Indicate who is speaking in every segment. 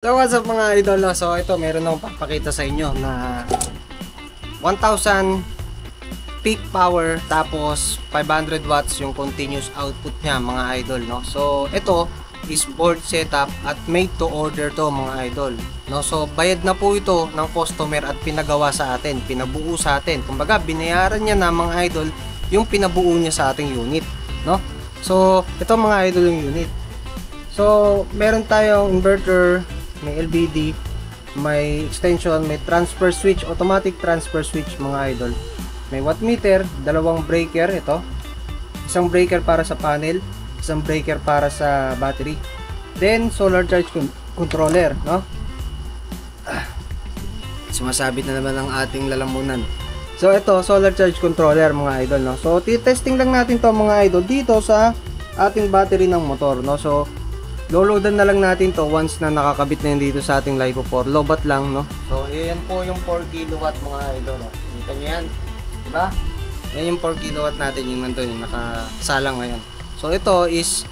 Speaker 1: So what's up mga idol, no? So ito meron akong papakita sa inyo na 1000 peak power tapos 500 watts yung continuous output niya mga idol, no? So ito is board setup at made to order to mga idol, no? So bayad na po ito ng customer at pinagawa sa atin, pinabuo sa atin. Kumbaga binayaran niya na mga idol yung pinabuo niya sa ating unit, no? So ito mga idol yung unit. So meron tayong inverter, may LVD, may extension, may transfer switch, automatic transfer switch mga idol. May watt meter, dalawang breaker ito. Isang breaker para sa panel, isang breaker para sa battery. Then solar charge controller, no? Sumasabit na naman ang ating lalamunan. So ito, solar charge controller mga idol, no? So testing lang natin to mga idol dito sa ating battery ng motor, no? So loloadan na lang natin to once na nakakabit na yun dito sa ating LiPo 4. Lobat lang, no? So, yan po yung 4 kilowatt mga idol, no? Kita nyo yan, diba? Yan yung 4 kilowatt natin, yung nandun, yung nakasalang ngayon. So, ito is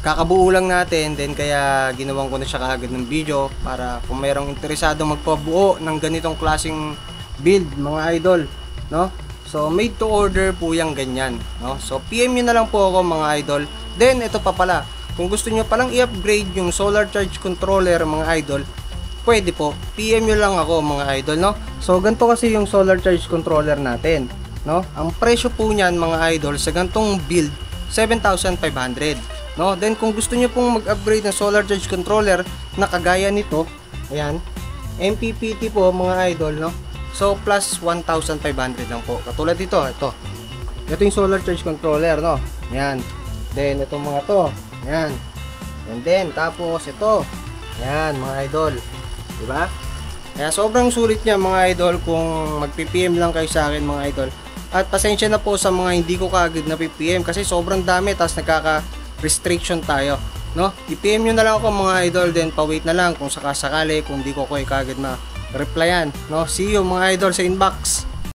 Speaker 1: kakabuo lang natin, then kaya ginawan ko na siya kaagad ng video para kung mayroong interesado magpabuo ng ganitong klaseng build mga idol, no? So, made to order po yung ganyan, no? So, PM nyo na lang po ako mga idol. Then, ito pa pala, kung gusto nyo palang i-upgrade yung solar charge controller mga idol, pwede po, PM nyo lang ako mga idol, no? So ganito kasi yung solar charge controller natin, no? Ang presyo po niyan mga idol sa gantong build 7,500, no? Then kung gusto nyo pong mag-upgrade ng solar charge controller na kagaya nito, ayan, MPPT po mga idol, no? So plus 1,500 lang po. Katulad dito, ito yung solar charge controller, no? Ayan. Then itong mga to, yan. And then, tapos ito. Yan, mga idol. Diba? Kaya sobrang sulit niya, mga idol, kung mag-PPM lang kayo sa akin, mga idol. At pasensya na po sa mga hindi ko kaagad na PPM kasi sobrang dami, tapos nagkaka-restriction tayo. No? I-PM nyo na lang ako, mga idol, then pa-wait na lang kung sakasakali, kung di ko kayo kaagad na replyan. No? See you, mga idol, sa inbox.